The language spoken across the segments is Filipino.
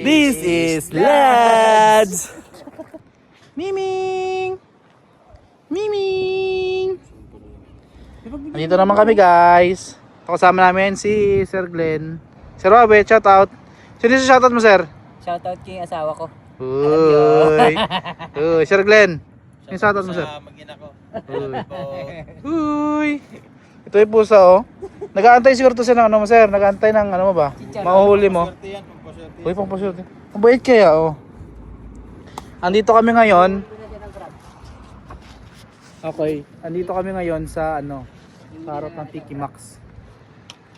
This is Lads! Miming! Miming! Nandito naman kami guys. Kasama namin si Sir Glenn. Sir Robert, shout out. Sino si shoutout mo, sir? Shoutout ko yung asawa ko. Uy! Uy, Sir Glenn. Yung shoutout mo, sir? Mag-ina ko. Uy! Ito yung pusa, oh. Nag-aantay siguro to sir ng ano mo, sir. Nag-aantay ng ano mo ba? Mahuhuli mo. Swerte yan, pagpaswerte. Uy, pampaswerte. Ang bait kaya, oh. Andito kami ngayon. Okay, andito kami ngayon sa ano, sa harap ng Tiki Max.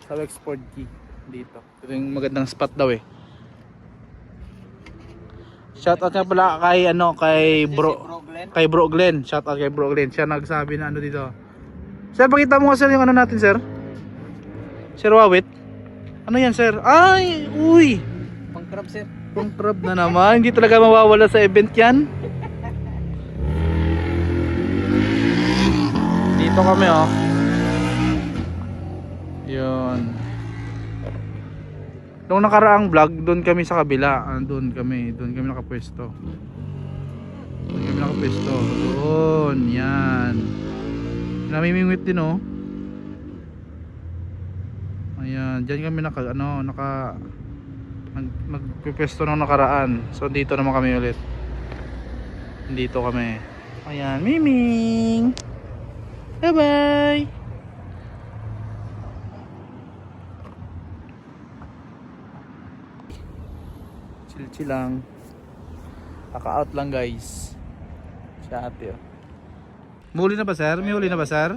Sa Wexford Key dito. Ito yung magandang spot daw eh. Shoutout nga pala kay ano, kay Bro Glenn. Shoutout kay Bro Glenn. Siya nagsabi na ano dito. Sir, pakita mo nga sir yung ano natin, sir. Sir Wawit. Ano yan, sir? Ay, uy. Pang crab sir. Pang crab na naman. Hindi talaga mawawala sa event yan. Dito kami, oh. Yun. Nung nakaraang vlog, doon kami sa kabila. Doon kami nakapwesto. Doon, yan. Namimingwit din, oh. Ayan, diyan kami magpwesto nung nakaraan. So dito naman kami ulit. Dito kami. Ayan, Miming. Bye-bye. Chill lang. Kaka-out lang guys. Si ate, oh. May huli na ba, sir? May huli na ba, sir?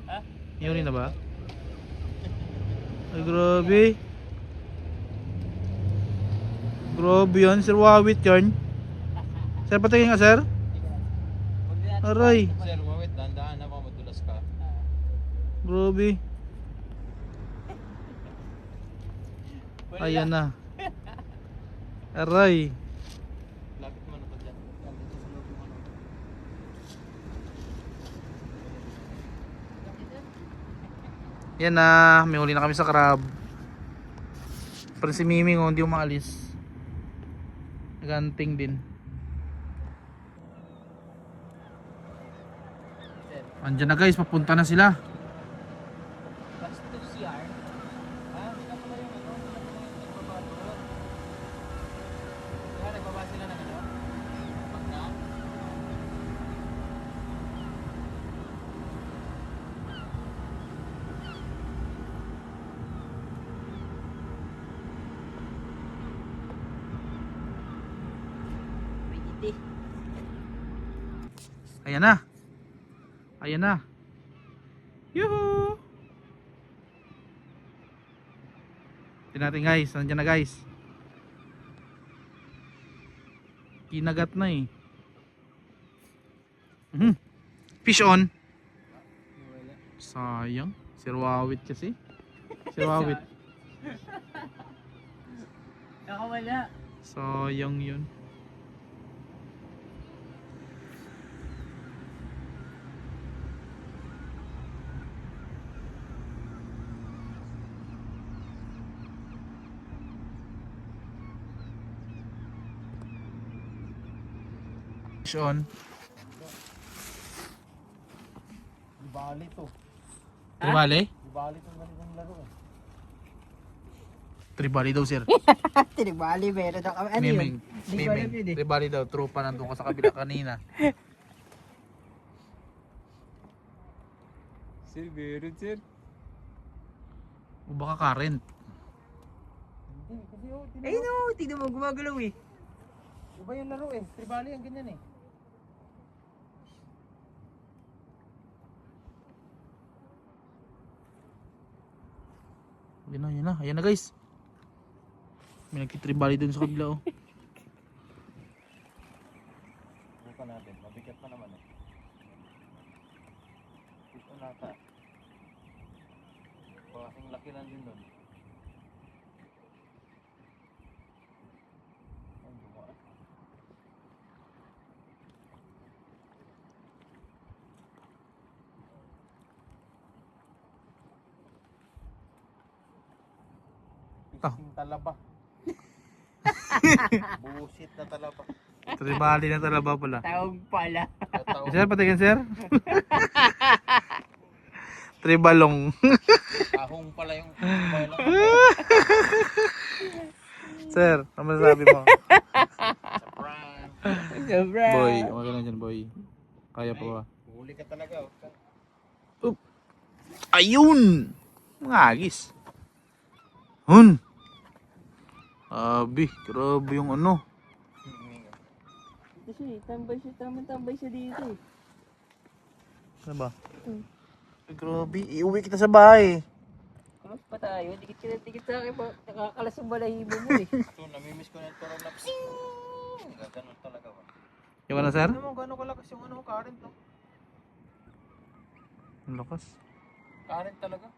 Ha? May huli na ba? Ay, grabe. Grabe yan, Sir Wawit yan. Sir, patingin nga, sir. Aray, Sir, wawit, dahan-dahan na baka madulas ka. grabe. Ayan na. Aray. Lapit mo na pa dyan. Yan na, may huli na kami sa crab. Pero si Miming, oh, hindi umaalis. Naganting din. Andiyan na guys, papunta na sila. Basta to CR. Hindi na pala yung ano, hindi na pala yung nagbaba doon. Kaya nagbaba sila ng ano? Pagka? Ayan na. Ayan na. Yuhu! Tingnan natin guys, nandiyan na guys. Kinagat na eh. Fish on. Sayang. Sir Wawit kasi. Sir Wawit. Nakawala. Sayang yun. Fish on. Di bali to. Tribali? Di bali tong ganitong laro eh. Tribali daw sir. Tinigbali, meron na kami. Ano Miming. yun? Hindi ko alam yun Miming. eh. Tribali daw. Tropa nandun ka sa kabila kanina. Sir, meron sir. O baka current. Hindi, kasi oh, Ay no, tignan mo, gumagalaw eh. iba yung laro eh. Tribali ang ganyan eh. Yun na, yun na. Ayan na guys. May nagtitribali dun sa kabila, oh. Buka natin. Mabigat pa naman eh. Ito nata. Kasing laki lang din doon. Ang dumaan. Pising talaba. Busit na talaba. Tribali na talaba pala. Tawag pala. Tataw. Sir, patingin sir. Tribalong. Ahong pala yung balang. Sir, ano masasabi mo? Prank. Sobra. Boy, okay lang dyan boy. Kaya pa ba? Huli ka talaga. Oh. Ayun! Mga agis. Hun! Grabe yung ano. Ito siya eh. Tambay siya dito eh. Ano ba? Ay, grabe, iuwi kita sa bahay. Kamas pa tayo. Dikit sa akin pa. Nakakalas yung balahibo mo eh. Ito, namimiss ko na ito rin na psing! Gaganon talaga ba? Yung ano sir? Ano mo, gano'n kalakas yung ano, current to? Ang lakas. Current talaga?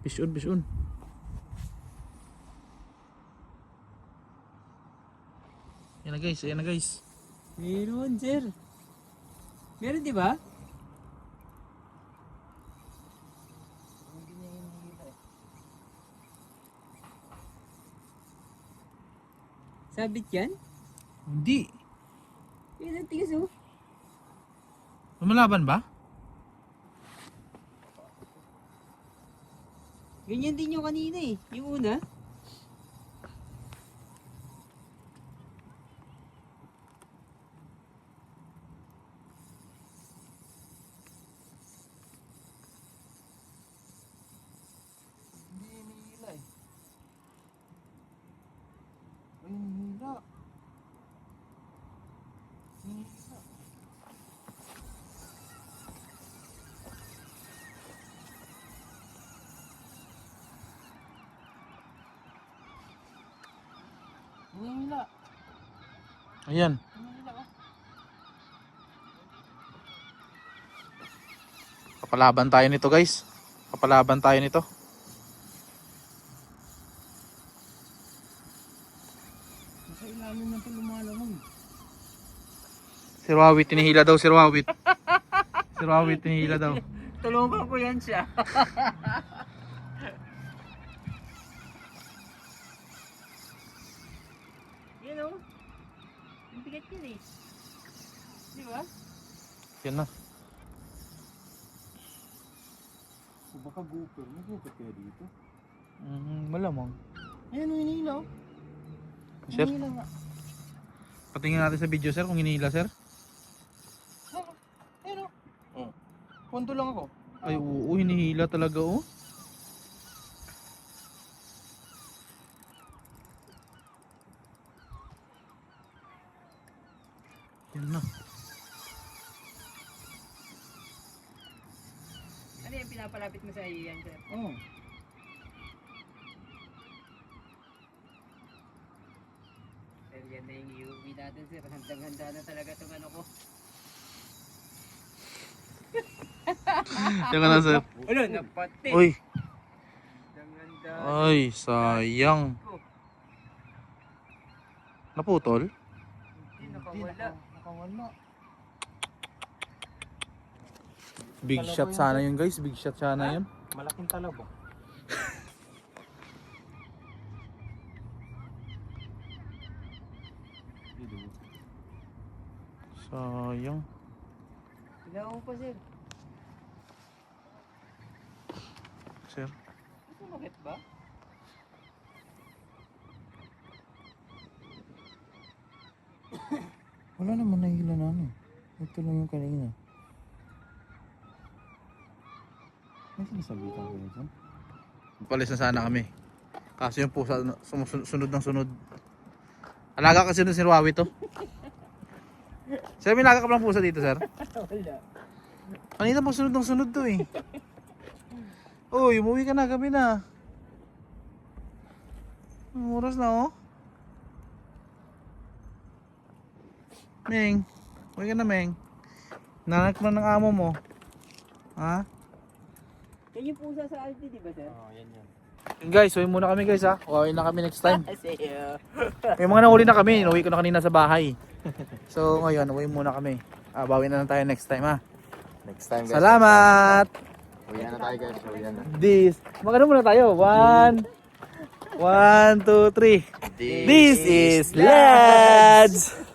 Fish on. Yan na guys. Meron sir. Meron di ba? Hindi niya hinihila eh. Sabit yan? Hindi. Yun ang tigas oh. Lumalaban ba? Ganyan din yung kanina eh. Yung una. Hindi hinihila eh. Ay, hinihila. Hinihila. Hinihila. Ayan. Hinihila oh. Kapalaban tayo nito guys. Kapalaban tayo nito. Nasa ilalim na ito lumalamang. Sir Wawit, tinihila daw Sir Wawit. Sir Wawit, tinihila daw. Tulungan ko yan siya. Yan oh. Ang bigat yun eh. Di ba? Yan na. O baka gupper. May gupper kaya dito? Malamang. Ayan, hinihila oh. Sir, Hinihila nga. patingin natin sa video sir kung hinihila sir. Ayan oh. Oh. Punto lang ako. Ay oo, hinihila talaga oh. Yan na. Ano yung pinapalapit mo sa iyo yan sir? Oh. Sir, yan na yung iuwi natin sir. Handang-handa na talaga itong ano ko. Yan ka na sir. Ano? Napati. Uy, Handang-handa. ay sayang. ko. Naputol? Hindi nakawala. Nakawala. Big shot sana yun guys, big shot sana yun. Malaking talaba. Sayang. Tignan mo pa sir. Sir. Ito bakit ba? Wala naman nahihila na ano. Ito lang yung kanina. May sinasabitan ko yun dyan? Palis na sana kami. Kaso yung pusa sunod ng sunod. Alaga kasi nun si Ruawi to. Sir, may alaga ka palang pusa dito, sir? Wala. Kanina po sunod ng sunod to eh. Uy, umuwi ka na, gabi na. Ang oras na oh. Meng, uwi ka na Meng. Nanak mo ng amo mo. Ha? Yan yung pusa sa Aldi, di ba sir? Oo, yan yan. Yun guys, uwi muna kami guys ha. Uwi na kami next time. Kasi May mga nahuli na kami, inuwi ko na kanina sa bahay. So ngayon, uwi muna kami. Bawi na lang tayo next time ha. Next time guys. Salamat! Uwi na tayo guys. Uwi na. Magano muna tayo? 1, 2, 3. This is Lads!